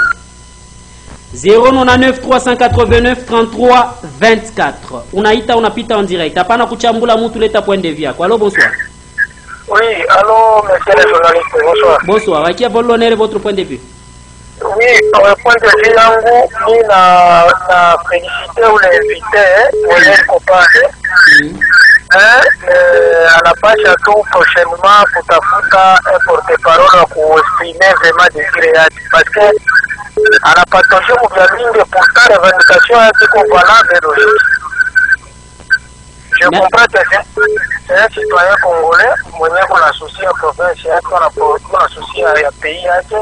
S2: 099 389 33 24. Unaita unapita en direct. Hapana kuchambula mtu, leta point de vue yako. Allô, bonsoir.
S4: Oui, allô, monsieur le journaliste, bonsoir.
S2: Bonsoir. À qui a l'honneur votre point de vue?
S4: Oui, pour le point de vue yangu, ni na félicité ou l'invité, mon copain. Anapasha tu prochainement kutafuta un porte-parole pour exprimer vraiment des idées parce que anapatosha mvya mingi pourtant revendication yake ko valable logique. Je comprends que c'est un citoyen congolais mwenye kuna souci ya province yake kuna souci ya pays yake,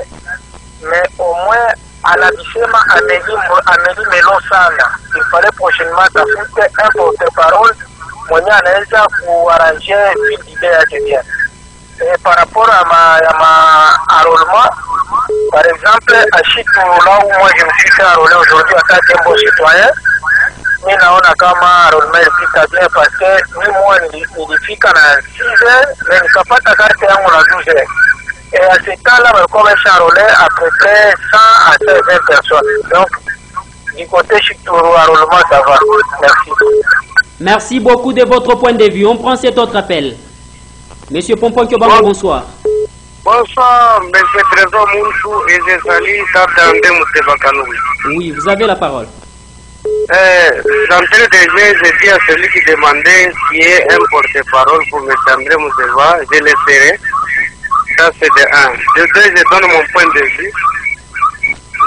S4: mais au moins anabisema amelimelo sana. Il fallait prochainement tafute un porte-parole mwenye anaweza kuarranger l'idée yake bien. Et par rapport à ma enrôlement, par exemple, à Chituru, là où moi je me suis fait enrôler aujourd'hui en tant qu'un bon citoyen, mimi naona kama enrôlement ilipita bien parce que mimi moi nilifika na 6 heures mais nikapata carte yangu na 12 heures. Et à ce temps-là, walikuwa wameshaenrôler à peu près 100 à 120 personnes. Donc, du côté Chituru, enrôlement, ça va. Merci.
S2: Merci beaucoup de votre point de vue. On prend cet autre appel. Monsieur Pompon Kyobanga, bonsoir.
S3: Bonsoir, monsieur Trésor Moussou et je salue Tardandé Moutebakanou.
S2: Oui, vous avez la parole.
S3: J'entends déjà, je dis à celui qui demandait qui est un porte-parole pour M. André Mouteba, je le ferai. Ça c'est de 1. De 2, je donne mon point de vue.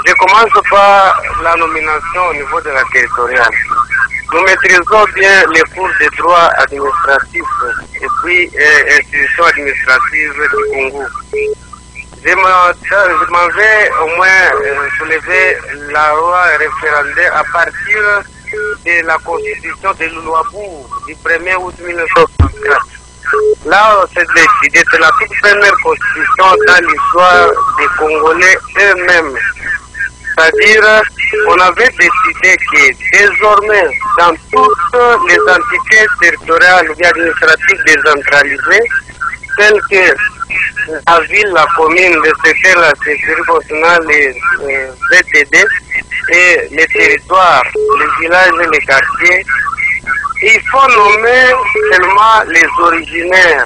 S3: Je commence par la nomination au niveau de la territoriale. Nous maîtrisons bien les cours de droit administratif et puis institutions administratives du Congo. Je m'en vais au moins soulever la loi référendaire à partir de la constitution de l'Ouabou du 1er août 1964. Là, c'est décidé, c'est la toute première constitution dans l'histoire des Congolais eux-mêmes. C'est-à-dire, on avait décidé que désormais, dans toutes les entités territoriales et administratives décentralisées, telles que la ville, la commune, le secteur, la sécurité nationale, les VTD, et les territoires, les villages et les quartiers, il faut nommer seulement les originaires.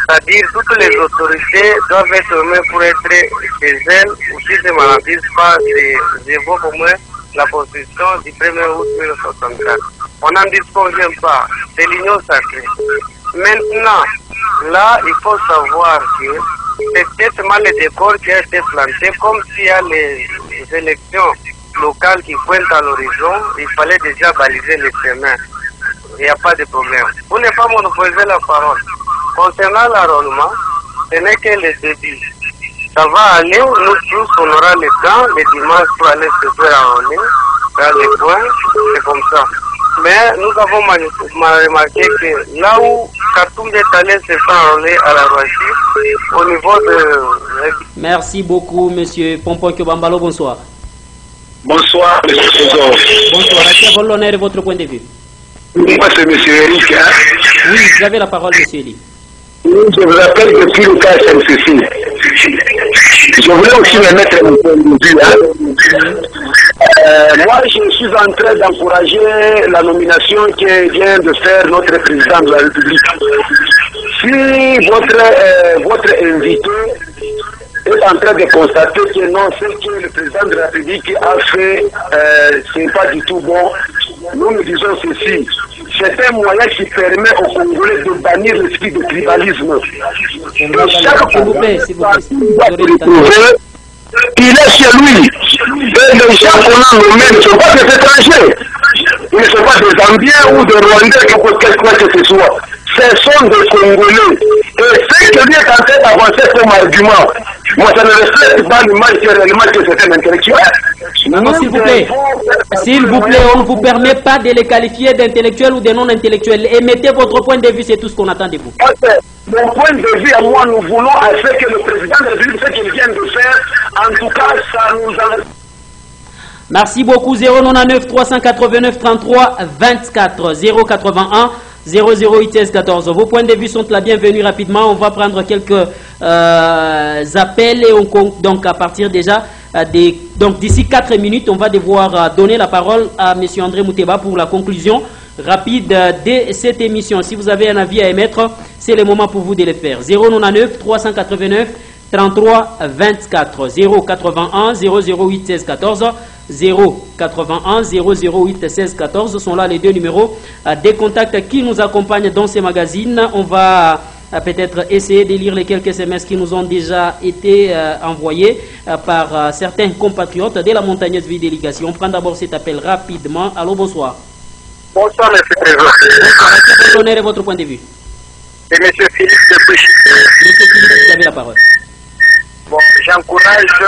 S3: C'est-à-dire toutes les autorités doivent être nommées pour être chez elles, ou si je ne m'abuse pas, j'évoque au moins la constitution du 1er août 1964. On n'en dispose pas, c'est l'union sacrée. Maintenant, là, il faut savoir que c'est peut-être mal le décor qui a été planté, comme s'il y a les élections locales qui pointent à l'horizon, il fallait déjà baliser les chemins. Il n'y a pas de problème. Vous n'êtes pas monopoliser la parole. Concernant l'enrôlement, ce n'est que le début. Ça va aller, nous tous, on aura le temps, le dimanche pour aller se faire enrôler, dans les coins, c'est comme ça. Mais nous avons remarqué que là où Katoum est allé se faire enrôler à la Roissy, au niveau de...
S2: Merci beaucoup, monsieur Pompon Kyobambalo, bonsoir.
S5: Bonsoir, monsieur Trésor.
S2: Bonsoir, à qui a l'honneur de votre point de vue?
S5: Moi, c'est monsieur Eric. Hein?
S2: Oui, vous avez la parole, monsieur Eli.
S5: Je vous appelle depuis le cas SMCC. Je voulais aussi me mettre un point de vue. Hein? Moi, je suis en train d'encourager la nomination que vient de faire notre président de la République. Si votre invité est en train de constater que non, ce que le président de la République a fait, c'est pas du tout bon, nous disons ceci. C'est un moyen qui permet aux Congolais de bannir l'esprit de tribalisme.
S2: S'il vous plaît, s'il vous plaît.
S5: Il est chez lui. Et les gens qu'on a nommés ne sont pas des étrangers. Ils ne sont pas des Zambiens ou des Rwandais ou quelque chose que ce soit. Ce sont des Congolais. Et ce que lui est en train d'avancer comme argument, moi ça ne reflète pas l'image que réellement que c'est un intellectuel.
S2: Non, s'il vous plaît, on ne vous permet pas de les qualifier d'intellectuels ou de non-intellectuels. Émettez votre point de vue, c'est tout ce qu'on attend de vous.
S5: Mon point de vue à moi, nous voulons à ce que le président de la République, ce qu'il vient de faire, en tout cas, ça nous a...
S2: Merci beaucoup. 099 389 33 24 081 00 14. Vos points de vue sont la bienvenue rapidement. On va prendre quelques appels et on compte donc à partir déjà donc d'ici 4 minutes, on va devoir donner la parole à M. André Mouteba pour la conclusion rapide de cette émission. Si vous avez un avis à émettre, c'est le moment pour vous de le faire. 099 389 33 24 081 008 16 14 081 008 16 14 sont là les deux numéros des contacts qui nous accompagnent dans ces magazines. On va peut-être essayer de lire les quelques SMS qui nous ont déjà été envoyés par certains compatriotes de la montagneuse vie délégation. On prend d'abord cet appel rapidement. Allô, bonsoir.
S3: Bonsoir, M. Président.
S2: Bonsoir, à quel honneur est votre point de vue?
S3: C'est M. Philippe depuis.
S2: Monsieur Philippe, vous avez la parole.
S3: Bon, j'encourage M.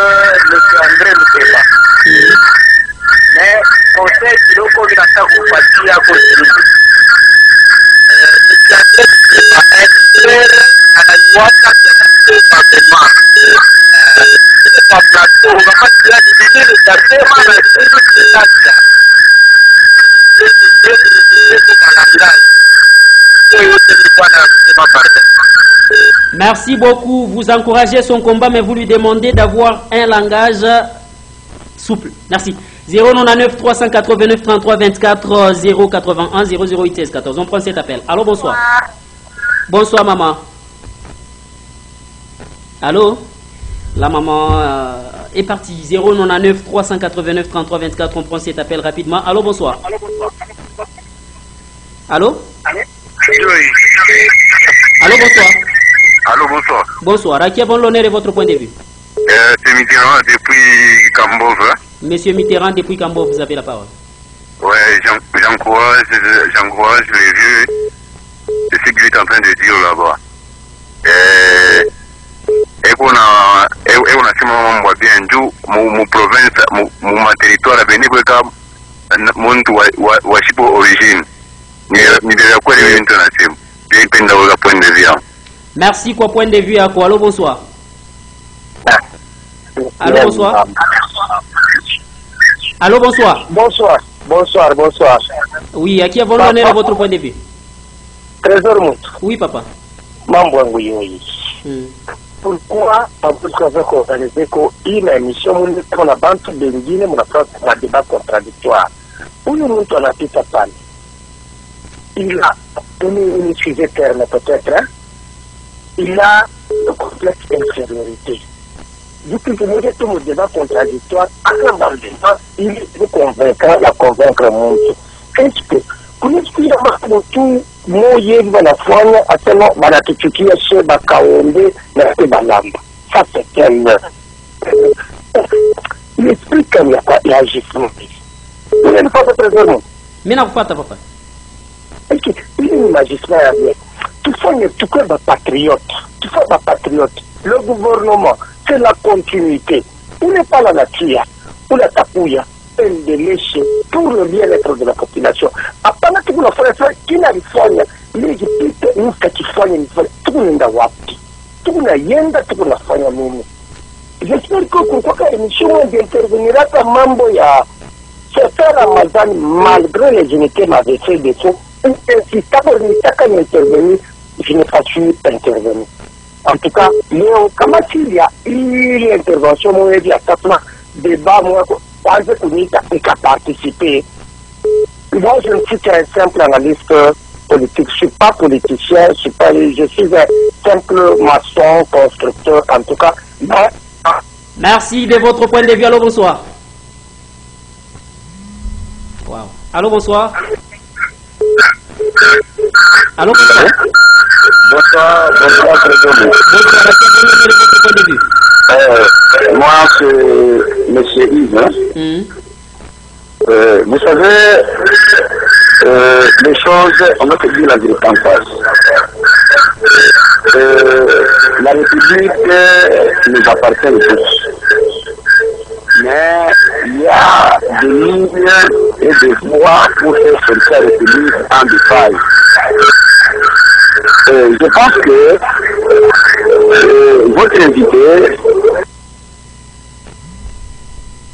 S3: André Mouteba. Mais conseil kiloko vinataka kupatia kwenye anaiwata mapema kwa plateau wakati ya vile nitasema na kitu kitacha
S2: Merci beaucoup. Vous encouragez son combat, mais vous lui demandez d'avoir un langage souple. Merci. 099 389 33 24 081 008 16 14. On prend cet appel. Allô, bonsoir. Bonsoir, maman. Allô? La maman est partie. 099 389 33 24. On prend cet appel rapidement. Allô, bonsoir. Allô? Allô, bonsoir.
S3: Allô, bonsoir.
S2: Bonsoir. À qui avons l'honneur et votre point de vue?
S3: C'est Mitterrand depuis Cambove.
S2: Monsieur Mitterrand depuis Cambove, vous avez la parole.
S3: Ouais, j'encourage les vieux de ce qu'il est en train de dire là-bas. Et qu'on a mambo bien juu mu province mu territoire beni kweka muntu wa shipo origine ni de quoi les internationaux dépend de la point de vue.
S2: Merci kwa point de vue yako. Allô, bonsoir. Allô, bonsoir. Allô, bonsoir.
S5: Bonsoir, bonsoir, bonsoir.
S2: Oui, à qui avons l'honneur à votre point de vue?
S5: Trésor Moutou.
S2: Oui, papa.
S5: Mambo yangu yoyi. Pourquoi vous organisé une émission on a bantu bengine mnafanya kwa débat contradictoire. Huyu mtu anapita pale. Il a une sujet terme peut-être, hein? Il a le complexe d'infériorité. Du coup, que nous avons un débat contradictoire, il est convaincant, la convaincre monde. Est-ce que, comment est-ce qu'il y a tout moyen de la foi, à ce moment, la tutuki, chez Bakaombe, mais Balamba. Ça, c'est quel. Il explique qu'il y a quoi, il y a agissement. Il n'y a pas de trésor.
S2: Mais non, pas papa.
S5: Est-ce qu'il y a un agissement à dire? Tu fais un patriote. Tu fais un patriote. Le gouvernement, c'est la continuité. Où n'est pas la nature, où la tapouille, elle délaisse pour le bien-être de la population. Après, tu peux faire ça, qui n'a pas fait, les gens qui font, tout le monde a wapi. Tout le monde a yenda, tout le monde a fait. J'espère que pourquoi l'émission d'intervenir à Mambo ya c'est faire Amazon malgré les unités m'avaient fait des choses. Insistant pour intervenir, je n'ai pas su intervenir. En tout cas, Léon, comment il y a eu l'intervention, moi, il y a 4 mois, débat, moi, participer. Moi, je ne suis qu'un simple analyste politique. Je ne suis pas politicien, je suis un simple maçon, constructeur, en tout cas. Mais...
S2: Merci de votre point de vue. Allô, bonsoir. Wow. Allô, bonsoir. Allô, bonsoir.
S3: Bonsoir, Président.
S2: Bonsoir, de votre point de vue.
S3: Moi, c'est M. Yves. Hein? Vous savez, les choses, on va se dire la vérité en face. La République nous appartient tous. Mais il y a des lignes et des voies pour faire sortir la République en détail. Je pense que votre invité...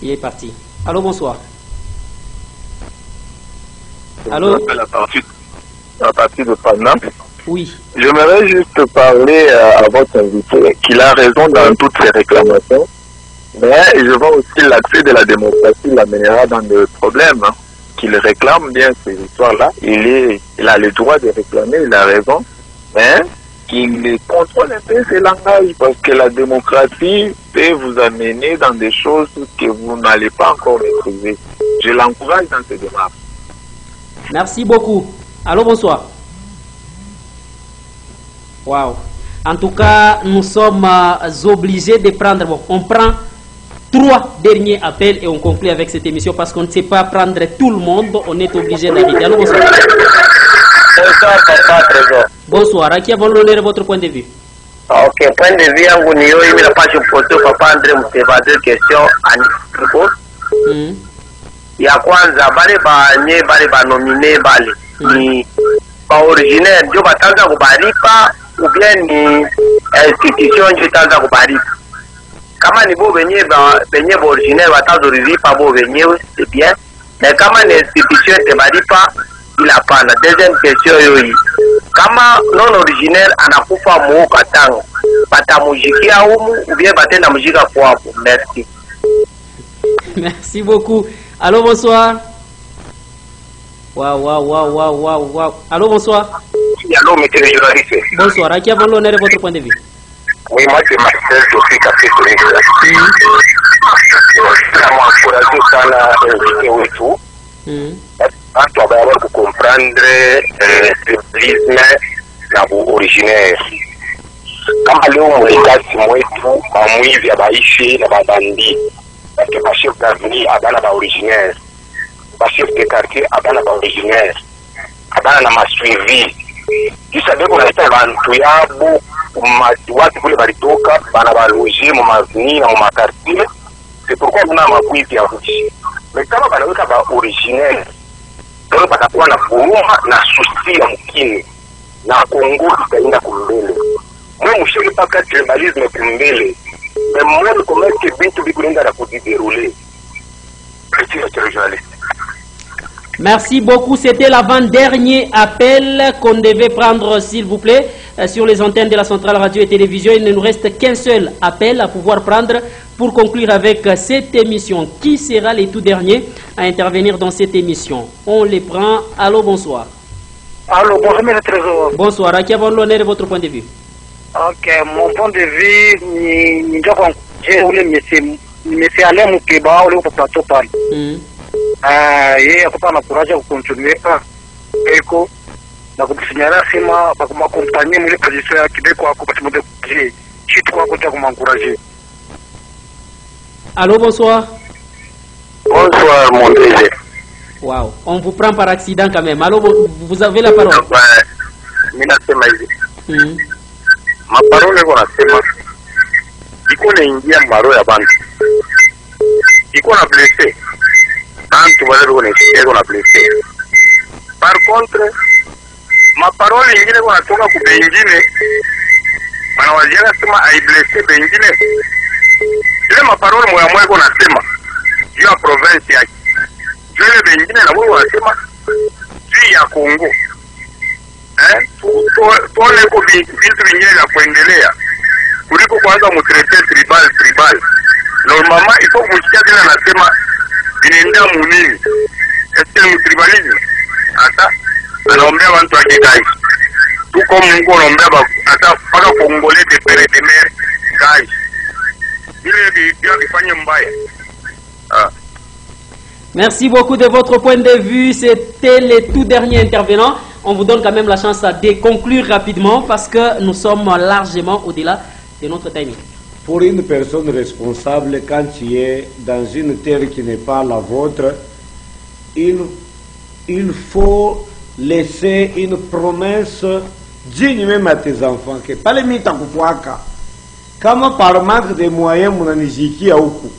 S2: Il est parti. Allô, bonsoir. Allô?
S3: À partir de Panama.
S2: Oui.
S3: J'aimerais juste parler à votre invité qu'il a raison dans toutes ses réclamations, mais je vois aussi l'accès de la démocratie l'amènera dans des problèmes. Hein, qu'il réclame bien ces histoires-là. Il a le droit de réclamer, il a raison, mais qu'il contrôle un peu ses langages parce que la démocratie peut vous amener dans des choses que vous n'allez pas encore maîtriser. Je l'encourage dans ces démarches.
S2: Merci beaucoup. Allô, bonsoir. Wow. En tout cas, nous sommes obligés de prendre... Bon, on prend 3 derniers appels et on conclut avec cette émission parce qu'on ne sait pas prendre tout le monde. On est obligé d'arrêter. Allô, bonsoir.
S4: Bonsoir, papa, Trésor.
S2: Bonsoir. À qui avons l'honneur de votre point de vue?
S4: Ok, point de vue, yangu ni yo, imi na pasho poto, papa André Muteba, 2 questions à Nico. Ya kwanza, bale ba nomine bale. Ni ba originaire, ndio batanza kubaripa, ou bien ni institution ndio tanza kubaripa. Kama ni bo benye ba originaire batazo rilipa bo benyewe, c'est bien. Mais kama ni institution te baripa, il a pas. La deuxième question yoyi. Kama non originaire anakufa muoka tango, batamujikia humu ou bien batenda mujika kwapo. Merci.
S2: Merci beaucoup. Allô, bonsoir. Wow. Allô, bonsoir.
S3: Allô, monsieur le journaliste.
S2: Bonsoir. À qui avons l'honneur de votre point de vue?
S3: Oui, moi c'est Marcel Joffrey Café Tourisme. Encouragé sana invité wetu. Watu ambao wako comprendre symbolisme na originaire. Kama leo mlikasi mwetu mamwizi ya baishi na babandi. Parce que chef d'avenue abana ba originaire. Chef de quartier abana ba originaire. Abana na masuivi. Kisa beko na ita bantu yabo watu kule balitoka bana baloger mu mavni na mu quartier. C'est pourquoi on a mapwizi ya ruchi. Mais kama banaweka ba originaire ndio patakuwa na huruma na susi ya mkini na Kongo itaenda kumbele. Mwe mshiri paka tribalisme kumbele. Mais moi comment que bintu bikuenda na kudiderouler.
S2: Merci beaucoup. C'était l'avant-dernier appel qu'on devait prendre, s'il vous plaît, sur les antennes de la Centrale Radio et Télévision. Il ne nous reste qu'un seul appel à pouvoir prendre pour conclure avec cette émission. Qui sera les tout derniers à intervenir dans cette émission? On les prend. Allô, bonsoir.
S4: Allô, bonjour, M. Trésor.
S2: Bonsoir. À qui avons l'honneur de votre point de vue?
S4: Ok, mon point de vue, j'ai voulu monsieur Alain Muteba, ou le plateau Paris. Yeye akupa na kuraja kukontinuer eko na kusinyara sema bakumakompanye muri position ya Kibeko ako batimode kuji chitu kwa kuja kumankurager.
S2: Allô, bonsoir.
S3: Bonsoir mon DG.
S2: Wow, on vous prend par accident quand même. Allô, vous avez la parole.
S3: Mina sema hivi. Maparole kwa nasema iko na ingia maro ya bantu. Iko na blessé. Tanto vale con la blessé. Par contre, ma parole ingine kwa natoka ku bengine. Bana wajia sema ai blessé bengine. Ile ma parole moya moya kwa nasema. Hiyo province yake. Ile bengine na wao wanasema si ya Kongo. Tuone kwa vitu vingine vya kuendelea. Kuliko kwanza mutrete tribal. No mama ipo kusikia vile anasema inaendea munini? Est-ce que tribalisme? Hata anaombea watu wake kai. Tuko Mungu anaombea hata paka Congolais de pere de mer kai. Ile ndio kifanya mbaya.
S2: Merci beaucoup de votre point de vue. C'était les tout derniers intervenants. On vous donne quand même la chance de conclure rapidement parce que nous sommes largement au-delà de notre timing.
S1: Pour une personne responsable, quand tu es dans une terre qui n'est pas la vôtre, il faut laisser une promesse digne même à tes enfants. Que pas les mitan kufuaka. Kama par manque de moyens, munanijiki auku.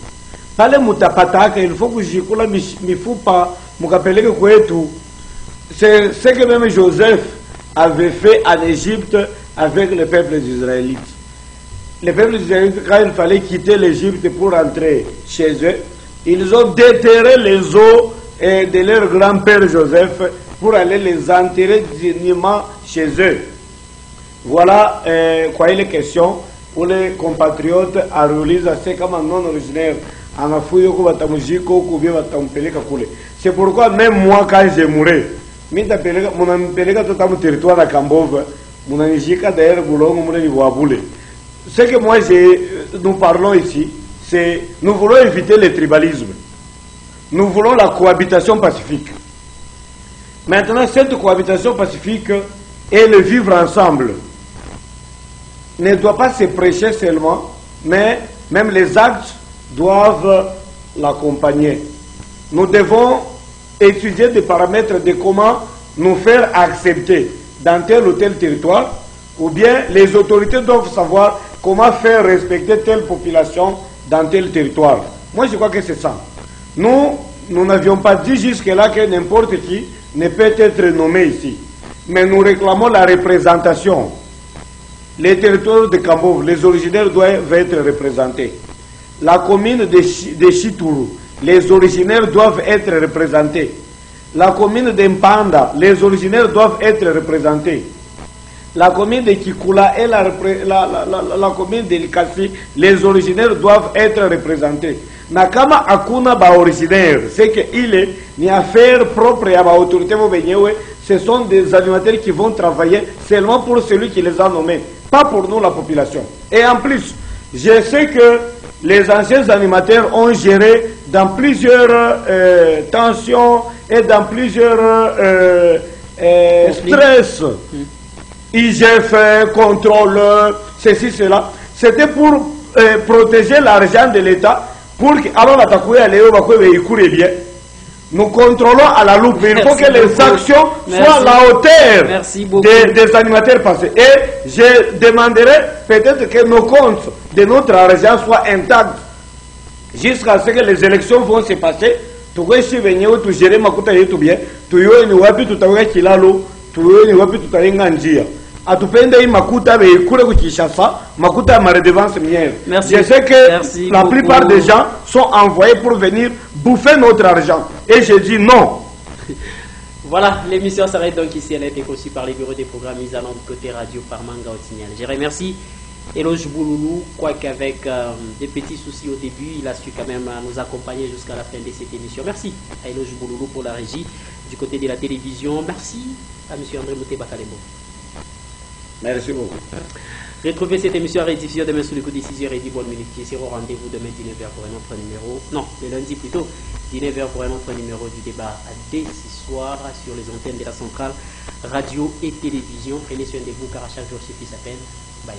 S1: Pale mutapataka, il faut que jikula mifupa mukapeleke kwetu. C'est ce que même Joseph avait fait en Égypte avec le peuple israélite. Le peuple israélite, quand il fallait quitter l'Égypte pour rentrer chez eux, ils ont déterré les os de leur grand-père Joseph pour aller les enterrer dignement chez eux. Voilà quoi il est question pour les compatriotes à religieux, c'est comme un non-originaire. C'est pourquoi même moi quand je mourrai, territoire à Cambove, ce que moi nous parlons ici, c'est nous voulons éviter le tribalisme. Nous voulons la cohabitation pacifique. Maintenant, cette cohabitation pacifique et le vivre ensemble ne doit pas se prêcher seulement, mais même les actes doivent l'accompagner. Nous devons étudier des paramètres de comment nous faire accepter dans tel ou tel territoire, ou bien les autorités doivent savoir comment faire respecter telle population dans tel territoire. Moi, je crois que c'est ça. Nous n'avions pas dit jusque-là que n'importe qui ne peut être nommé ici. Mais nous réclamons la représentation. Les territoires de Cambove, les originaires doivent être représentés. La commune de Chitourou, les originaires doivent être représentés. La commune d'Empanda, les originaires doivent être représentés. La commune de Kikula et la commune de Likasi, les originaires doivent être représentés. Nakama Akuna ba originaire, c'est qu'il est ni affaire propre à la autorité, ce sont des animateurs qui vont travailler seulement pour celui qui les a nommés, pas pour nous la population. Et en plus, je sais que les anciens animateurs ont géré dans plusieurs tensions et dans plusieurs stress. IGF, contrôle, ceci, cela. C'était pour protéger l'argent de l'État. Pour que, alors, bien. Nous contrôlons à la loupe. Il faut que les actions soient à la hauteur des animateurs passés. Et je demanderai peut-être que nos comptes de notre argent soient intacts jusqu'à ce que les élections vont se passer. Tu vas venir, tu gérer ma coûte et tout bien. Tu vas nous appuyer tout à l'heure qu'il a l'eau. Tu vas nous appuyer tout à l'heure. Atupende makuta veikule kuchishasa makuta ma redevance minière. Je sais que la plupart des gens sont envoyés pour venir bouffer notre argent et je dis non.
S2: Voilà, l'émission s'arrête donc ici. Elle a été conçue par les bureaux des programmes mis en ordre côté radio par Manga Otignal. Je remercie Eloge Bouloulou, quoiqu'avec des petits soucis au début, il a su quand même nous accompagner jusqu'à la fin de cette émission. Merci à Eloge Bouloulou pour la régie du côté de la télévision. Merci à M. André Mouté Bakalembo.
S1: Merci beaucoup.
S2: Retrouvez cette émission à rediffusion demain sous le coup de 6h et 10 bonnes minutes. Qui sera au rendez-vous demain 19h pour un autre numéro. Non, le lundi plutôt, 19h pour un autre numéro du débat dès ce soir sur les antennes de la centrale radio et télévision. Prenez soin de vous car à chaque jour suffit sa peine. Bye.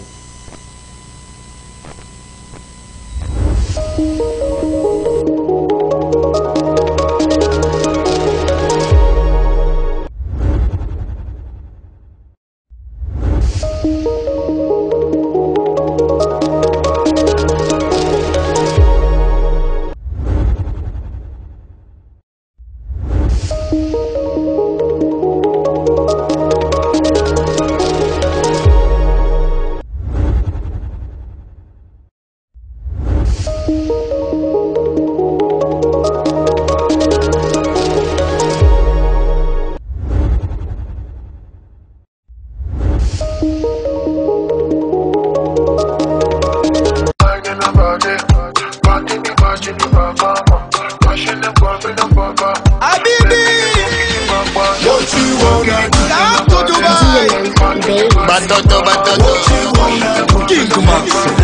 S6: Batoto, batoto.
S7: King Max.